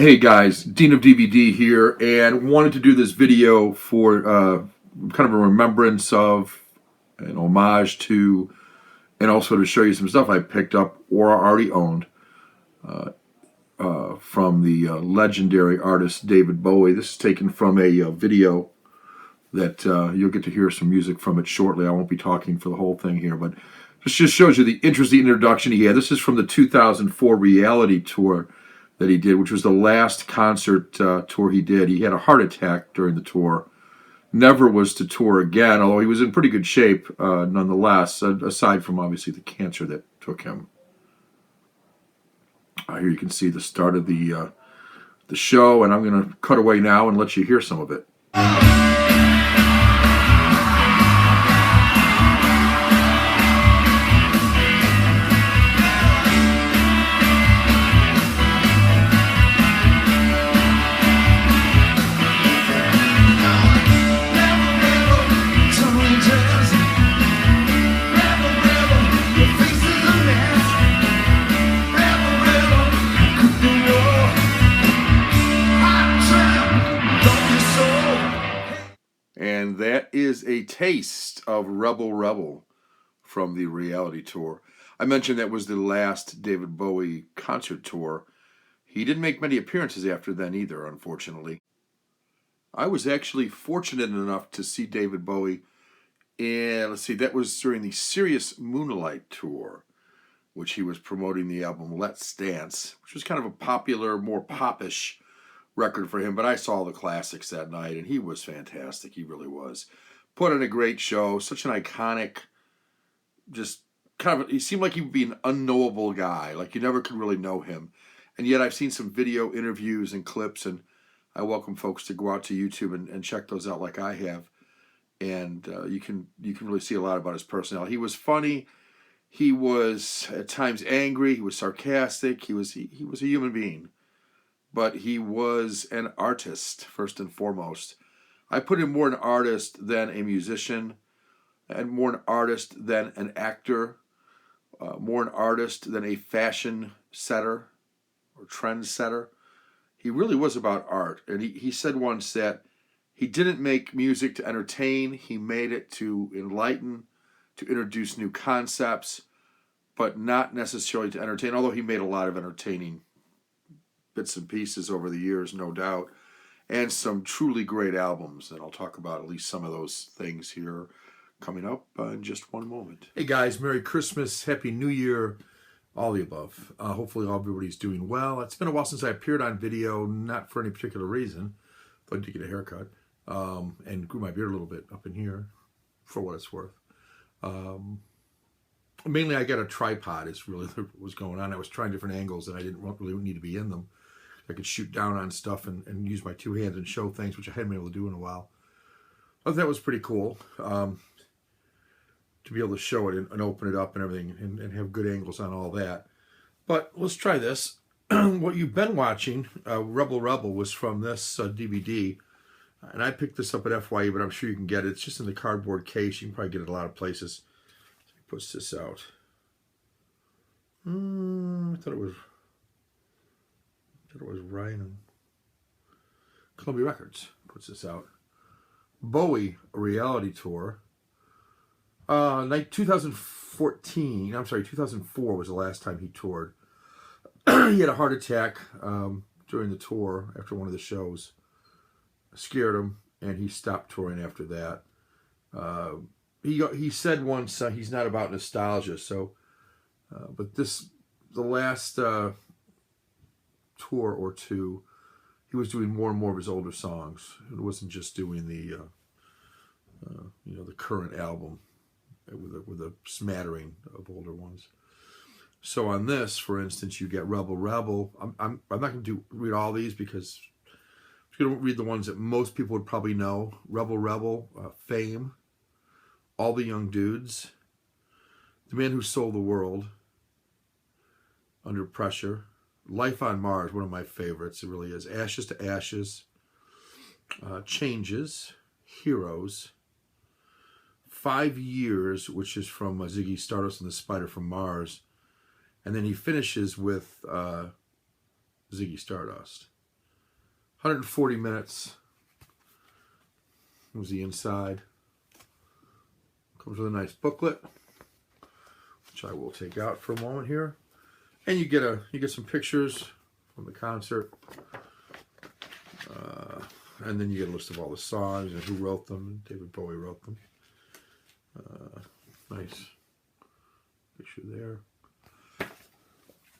Hey guys, Dean of DVD here, and wanted to do this video for kind of a remembrance of, an homage to, and also to show you some stuff I picked up or already owned from the legendary artist David Bowie. This is taken from a video that you'll get to hear some music from it shortly. I won't be talking for the whole thing here, but this just shows you the interesting introduction he had. This is from the 2004 reality tour that he did, which was the last concert tour he did. He had a heart attack during the tour. Never was to tour again, although he was in pretty good shape nonetheless, aside from obviously the cancer that took him. Here you can see the start of the show, and I'm going to cut away now and let you hear some of it. And that is a taste of Rebel Rebel from the reality tour. I mentioned that was the last David Bowie concert tour. He didn't make many appearances after then either, unfortunately. I was actually fortunate enough to see David Bowie, and let's see, that was during the Serious Moonlight tour, which he was promoting the album Let's Dance, which was kind of a popular, more popish record for him, but I saw the classics that night, and he was fantastic. He really was. Put on a great show. Such an iconic, just kind of, he seemed like he would be an unknowable guy. Like you never could really know him. And yet I've seen some video interviews and clips, and I welcome folks to go out to YouTube and check those out like I have. And you can really see a lot about his personality. He was funny. He was at times angry. He was sarcastic. He was a human being. But he was an artist, first and foremost. I put him more an artist than a musician, and more an artist than an actor, more an artist than a fashion setter or trend setter. He really was about art. And he said once that he didn't make music to entertain, he made it to enlighten, to introduce new concepts, but not necessarily to entertain, although he made a lot of entertaining bits and pieces over the years, no doubt, and some truly great albums. And I'll talk about at least some of those things here coming up in just one moment. Hey guys, Merry Christmas, Happy New Year, all the above. Hopefully everybody's doing well. It's been a while since I appeared on video, not for any particular reason. I had to get a haircut and grew my beard a little bit up in here, for what it's worth. Mainly I got a tripod is really what was going on. I was trying different angles and I didn't really need to be in them. I could shoot down on stuff and use my two hands and show things, which I hadn't been able to do in a while. I thought that was pretty cool to be able to show it and open it up and everything and have good angles on all that. But let's try this. What you've been watching, Rebel Rebel, was from this DVD. And I picked this up at FYE, but I'm sure you can get it. It's just in the cardboard case. You can probably get it a lot of places. So he puts this out. I thought it was Ryan and Columbia Records puts this out. Bowie, a reality tour. 2004 was the last time he toured. He had a heart attack during the tour after one of the shows. Scared him, and he stopped touring after that. He said once he's not about nostalgia, so but the last tour or two, he was doing more and more of his older songs. It wasn't just doing the current album with a smattering of older ones. So on this, for instance, you get Rebel Rebel. I'm not going to read all these because I'm going to read the ones that most people would probably know. Rebel Rebel, Fame, All the Young Dudes, The Man Who Sold the World, Under Pressure, Life on Mars, one of my favorites, it really is. Ashes to Ashes, Changes, Heroes, 5 Years, which is from Ziggy Stardust and the Spider from Mars. And then he finishes with Ziggy Stardust. 140 minutes was the inside. Comes with a nice booklet, which I will take out for a moment here. And you get some pictures from the concert. And then you get a list of all the songs and who wrote them. David Bowie wrote them. Nice picture there.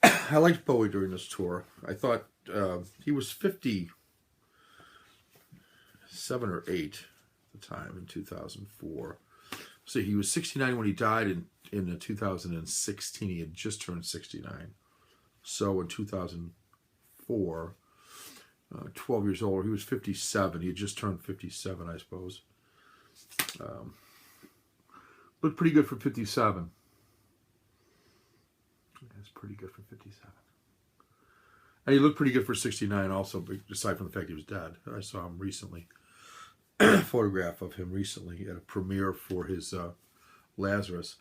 I liked Bowie during this tour. I thought he was 57 or 8 at the time in 2004. So he was 69 when he died in 2016. He had just turned 69. So in 2004, 12 years older, he was 57. He had just turned 57, I suppose. Looked pretty good for 57. That's pretty good for 57. And he looked pretty good for 69 also, aside from the fact he was dead. I saw him recently. A photograph of him recently at a premiere for his Lazarus.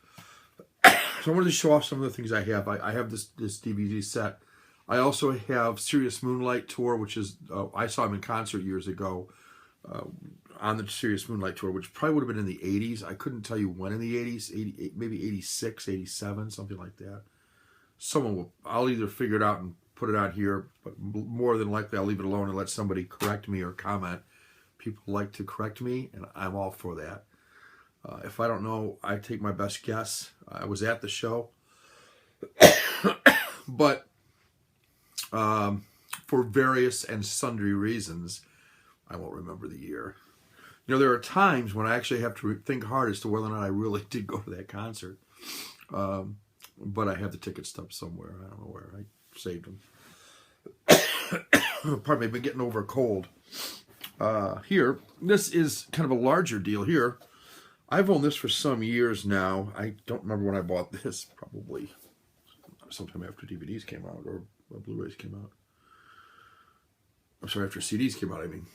So I wanted to show off some of the things I have. I have this DVD set. I also have Serious Moonlight Tour, which is, I saw him in concert years ago on the Serious Moonlight Tour, which probably would have been in the 80s. I couldn't tell you when in the 80s, maybe 86, 87, something like that. I'll either figure it out and put it out here, but more than likely I'll leave it alone and let somebody correct me or comment. People like to correct me, and I'm all for that. If I don't know, I take my best guess. I was at the show. But for various and sundry reasons, I won't remember the year. You know, there are times when I actually have to think hard as to whether or not I really did go to that concert. But I have the ticket stubs somewhere. I don't know where. I saved them. Pardon me, I've been getting over a cold. Here, this is kind of a larger deal here. I've owned this for some years now. I don't remember when I bought this. Probably sometime after DVDs came out or Blu-rays came out. I'm sorry, after CDs came out, I mean.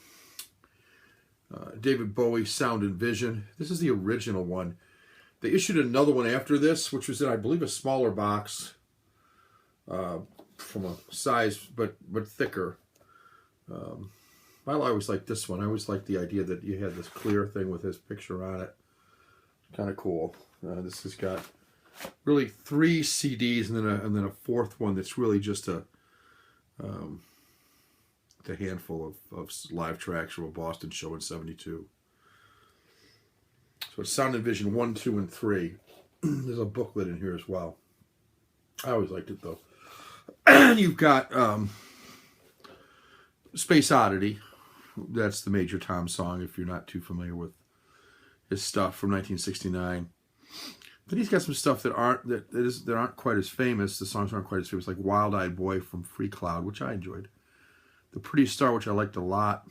David Bowie, Sound and Vision. This is the original one. They issued another one after this, which was in, I believe, a smaller box from a size, but thicker. I always liked this one. I always liked the idea that you had this clear thing with his picture on it. Kind of cool. This has got really 3 CDs and then a fourth one that's really just a handful of live tracks from a Boston show in '72. So it's Sound and Vision 1, 2, and 3. There's a booklet in here as well. I always liked it though. You've got Space Oddity. That's the Major Tom song if you're not too familiar with his stuff from 1969. Then he's got some stuff that aren't quite as famous. The songs aren't quite as famous, like Wild Eyed Boy from Free Cloud, which I enjoyed. The Pretty Star, which I liked a lot.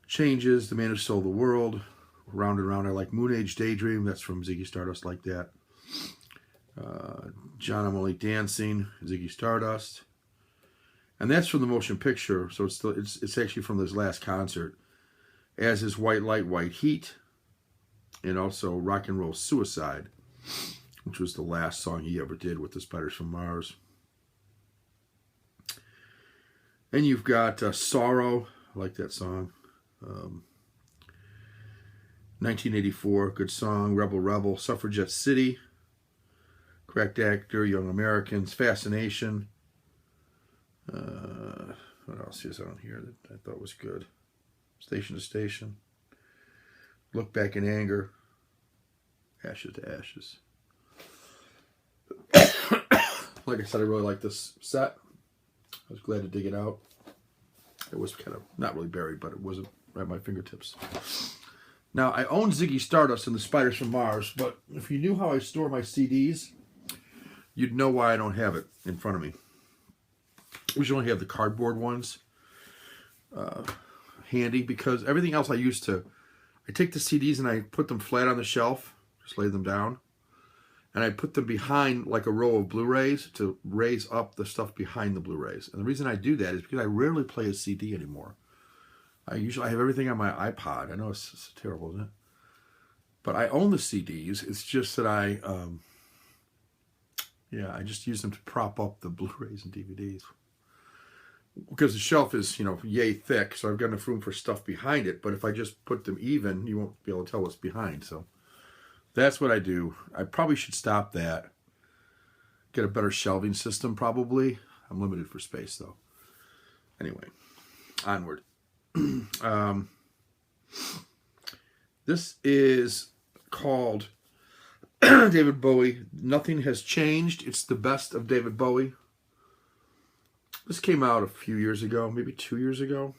Changes, The Man Who Sold the World. Round and Round, I like Moon Age Daydream. That's from Ziggy Stardust, like that. John, I'm Only Dancing, Ziggy Stardust. And that's from the motion picture, so it's actually from this last concert. As is White Light, White Heat. And also Rock and Roll Suicide, which was the last song he ever did with the Spiders from Mars. And you've got Sorrow. I like that song. 1984, good song. Rebel Rebel, Suffragette City, Cracked Actor, Young Americans, Fascination. What else is on here that I thought was good? Station to Station. Look Back in Anger. Ashes to Ashes. Like I said, I really like this set. I was glad to dig it out. It was kind of, not really buried, but it wasn't at my fingertips. Now, I own Ziggy Stardust and the Spiders from Mars, but if you knew how I store my CDs, you'd know why I don't have it in front of me. I usually only have the cardboard ones handy, because everything else I take the CDs and I put them flat on the shelf, just lay them down, and I put them behind like a row of Blu-rays to raise up the stuff behind the Blu-rays. And the reason I do that is because I rarely play a CD anymore. I have everything on my iPod. I know it's terrible, isn't it? But I own the CDs. It's just that I just use them to prop up the Blu-rays and DVDs. because the shelf is, yay thick, so I've got enough room for stuff behind it. But if I just put them even, you won't be able to tell what's behind. So that's what I do. I probably should stop that. Get a better shelving system, probably. I'm limited for space, though. Anyway, onward. This is called David Bowie. Nothing Has Changed. It's the best of David Bowie. This came out a few years ago, maybe 2 years ago.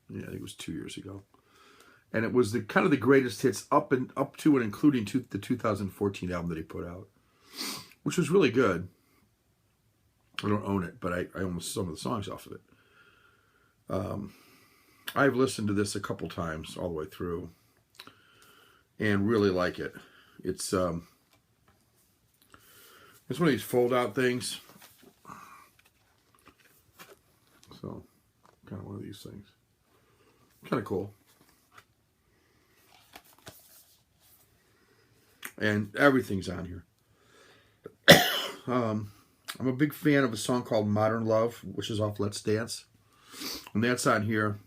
Yeah, I think it was 2 years ago. And it was the kind of the greatest hits up to and including the 2014 album that he put out, which was really good. I don't own it, but I own some of the songs off of it. I've listened to this a couple times all the way through and really like it. It's one of these fold-out things. So, kind of one of these things. Kind of cool. And everything's on here. I'm a big fan of a song called Modern Love, which is off Let's Dance. And that's on here.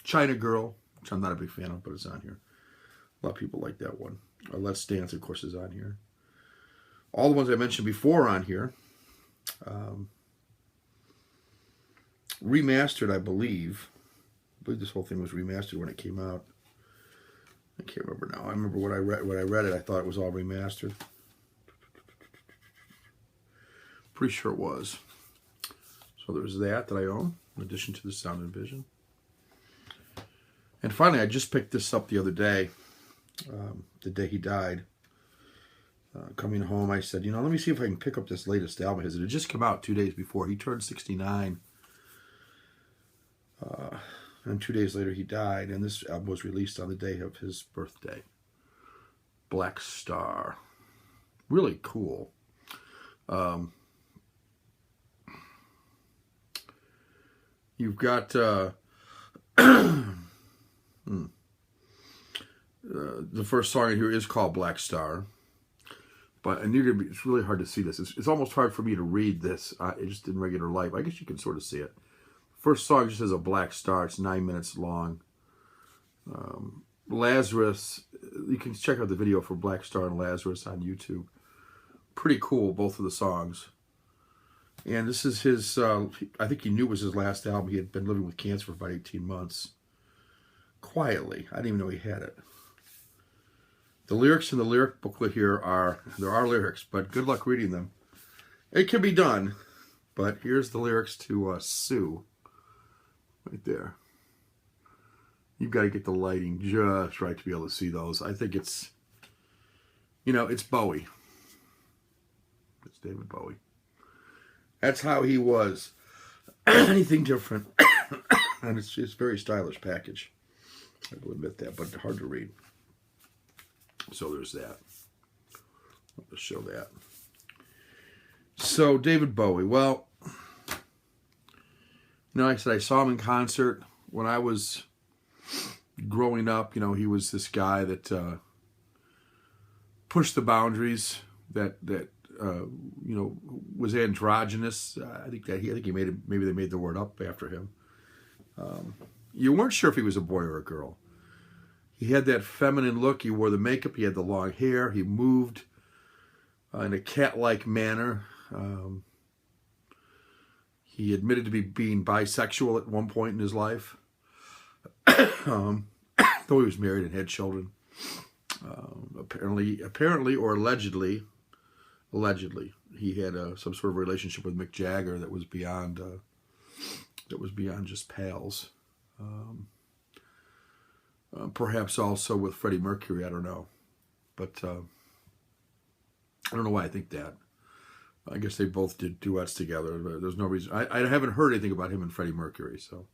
China Girl, which I'm not a big fan of, but it's on here. A lot of people like that one. Let's Dance, of course, is on here. All the ones I mentioned before are on here. Remastered, I believe. I believe this whole thing was remastered when it came out. I can't remember now. I remember when I read it, I thought it was all remastered. Pretty sure it was. So there's that I own, in addition to the Sound and Vision. And finally, I just picked this up the other day, the day he died. Coming home, I said, let me see if I can pick up this latest album. It had just come out 2 days before. He turned 69. And 2 days later, he died. And this album was released on the day of his birthday. Black Star. Really cool. You've got the first song in here is called Black Star, but it's really hard to see this. It's almost hard for me to read this just in regular life. I guess you can sort of see it. First song just has a black star. It's 9 minutes long. Lazarus, you can check out the video for Black Star and Lazarus on YouTube. Pretty cool, both of the songs. And this is his, I think he knew it was his last album. He had been living with cancer for about 18 months. Quietly. I didn't even know he had it. The lyrics in the lyric booklet here there are lyrics, but good luck reading them. It can be done, but here's the lyrics to Sue. Right there. You've got to get the lighting just right to be able to see those. I think it's, it's Bowie. It's David Bowie. That's how he was. Anything different. And it's a very stylish package. I will admit that, but hard to read. So there's that. I'll show that. So David Bowie. Well, like I said, I saw him in concert when I was growing up. He was this guy that pushed the boundaries. That was androgynous. I think he made it. Maybe they made the word up after him. You weren't sure if he was a boy or a girl. He had that feminine look. He wore the makeup. He had the long hair. He moved in a cat-like manner. He admitted to being bisexual at one point in his life, though he was married and had children. Apparently, or allegedly, he had some sort of relationship with Mick Jagger that was beyond just pals. Perhaps also with Freddie Mercury. I don't know, but I don't know why I think that. I guess they both did duets together. There's no reason. I haven't heard anything about him and Freddie Mercury, so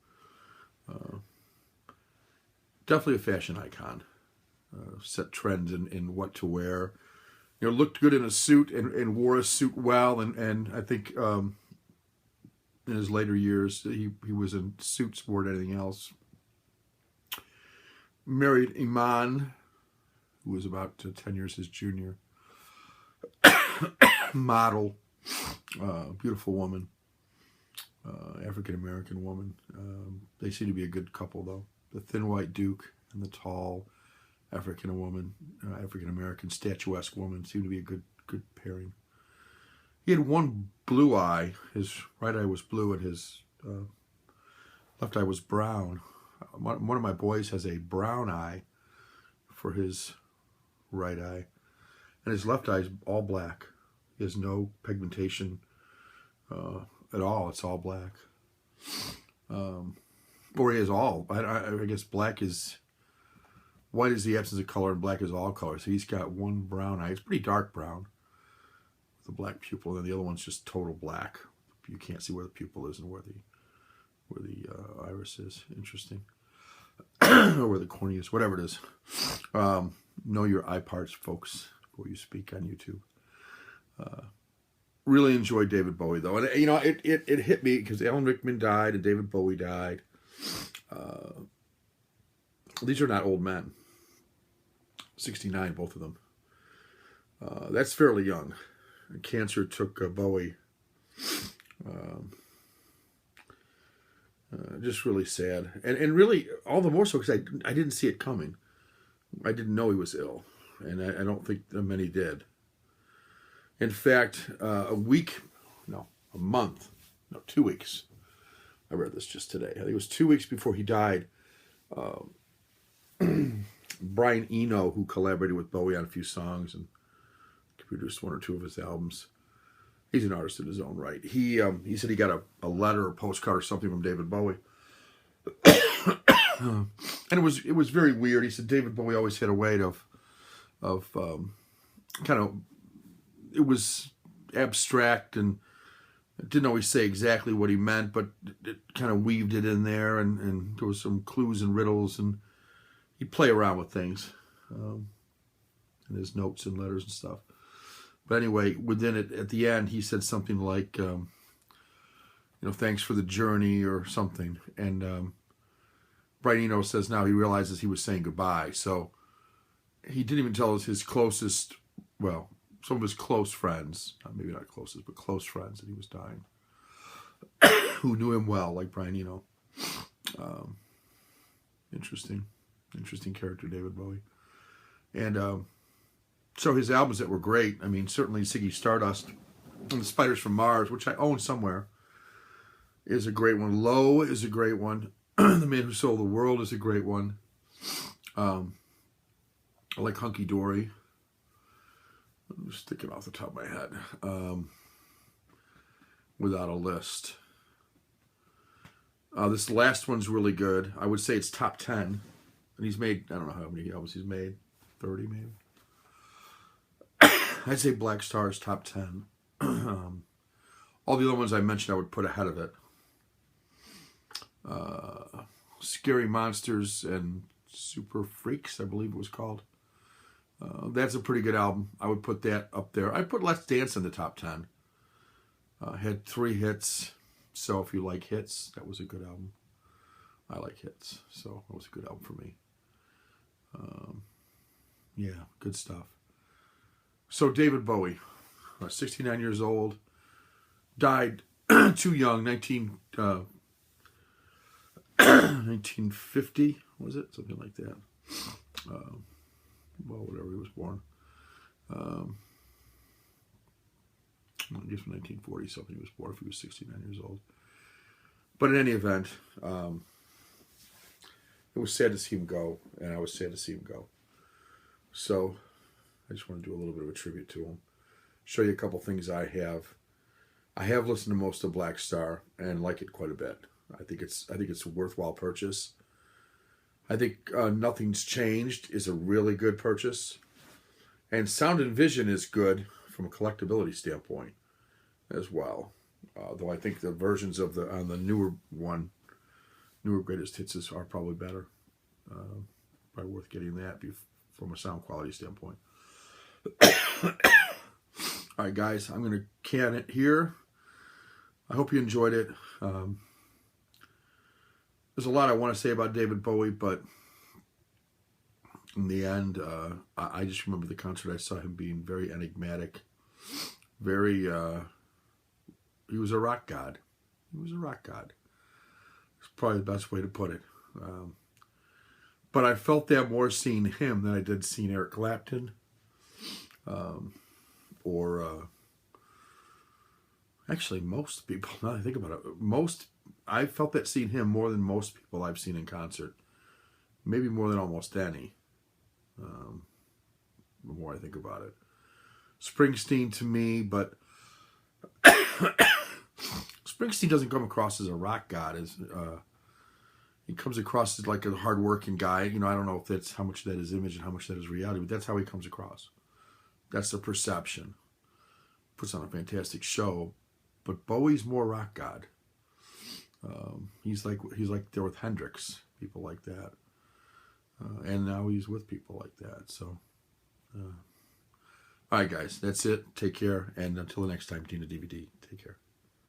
definitely a fashion icon. Set trends in what to wear. Looked good in a suit and wore a suit well, and I think in his later years he was in suits more than anything else. Married Iman, who was about 10 years his junior. Model, beautiful woman. African-American woman. They seem to be a good couple, though. The thin white Duke and the tall African-American statuesque woman seem to be a good pairing. He had one blue eye. His right eye was blue and his left eye was brown. One of my boys has a brown eye for his right eye, and his left eye is all black. He has no pigmentation at all. It's all black. Or he has all. I guess black is, white is the absence of color and black is all color. So he's got one brown eye. It's pretty dark brown with a black pupil, and the other one's just total black. You can't see where the pupil is and where the iris is. Interesting. Or where the cornea is, whatever it is. Know your eye parts, folks, before you speak on YouTube. Really enjoyed David Bowie, though. And, you know, it hit me because Alan Rickman died and David Bowie died. These are not old men. 69, both of them. That's fairly young. Cancer took Bowie. Just really sad. And really, all the more so because I didn't see it coming. I didn't know he was ill. And I don't think many did. In fact, a month, 2 weeks. I read this just today. I think it was 2 weeks before he died. Brian Eno, who collaborated with Bowie on a few songs and produced one or two of his albums. He's an artist in his own right. He said he got a letter or postcard or something from David Bowie. And it was very weird. He said David Bowie always had a way of kind of, it was abstract and didn't always say exactly what he meant, but it kind of weaved it in there, and there was some clues and riddles, and he'd play around with things in his notes and letters and stuff. But anyway, within it, at the end, he said something like, thanks for the journey or something. And Brian Eno says now he realizes he was saying goodbye. So he didn't even tell us his closest, well, some of his close friends, maybe not closest, but close friends, that he was dying, who knew him well, like Brian Eno. Interesting character, David Bowie. And so his albums that were great, I mean, certainly Ziggy Stardust and The Spiders from Mars, which I own somewhere, is a great one. Low is a great one. The Man Who Sold the World is a great one. I like Hunky Dory. I'm just thinking off the top of my head. Without a list. This last one's really good. I would say it's top 10. And he's made, I don't know how many albums he's made. 30 maybe. I'd say Black Star's top 10. All the other ones I mentioned I would put ahead of it. Scary Monsters and Super Freaks, I believe it was called. That's a pretty good album. I would put that up there. I'd put Let's Dance in the top 10. Had 3 hits. So if you like hits, that was a good album. I like hits. So it was a good album for me. Yeah, good stuff. So David Bowie, 69 years old, died too young, 1950, was it? Something like that. Well, whatever, he was born. I guess 1940 something he was born if he was 69 years old. But in any event, it was sad to see him go, and I was sad to see him go. So I just want to do a little bit of a tribute to him. Show you a couple things I have. I have listened to most of Black Star and like it quite a bit. I think it's a worthwhile purchase. I think Nothing's Changed is a really good purchase. And Sound and Vision is good from a collectability standpoint as well. Though I think the versions of on the newer greatest hits are probably better. Probably worth getting that from a sound quality standpoint. All right, guys, I'm going to can it here. I hope you enjoyed it. There's a lot I want to say about David Bowie, but in the end, I just remember the concert. I saw him being very enigmatic. He was a rock god. He was a rock god. It's probably the best way to put it. But I felt that more seeing him than I did seeing Eric Clapton. Or actually most people, now that I think about it, I felt that seeing him more than most people I've seen in concert. Maybe more than almost any. The more I think about it. Springsteen to me, but Springsteen doesn't come across as a rock god. He comes across as like a hardworking guy. You know, I don't know if that's how much that is image and how much that is reality, but that's how he comes across. That's the perception. Puts on a fantastic show, but Bowie's more rock god. He's like there with Hendrix, people like that, and now he's with people like that. So, all right, guys, that's it. Take care, and until the next time, Tina DVD. Take care.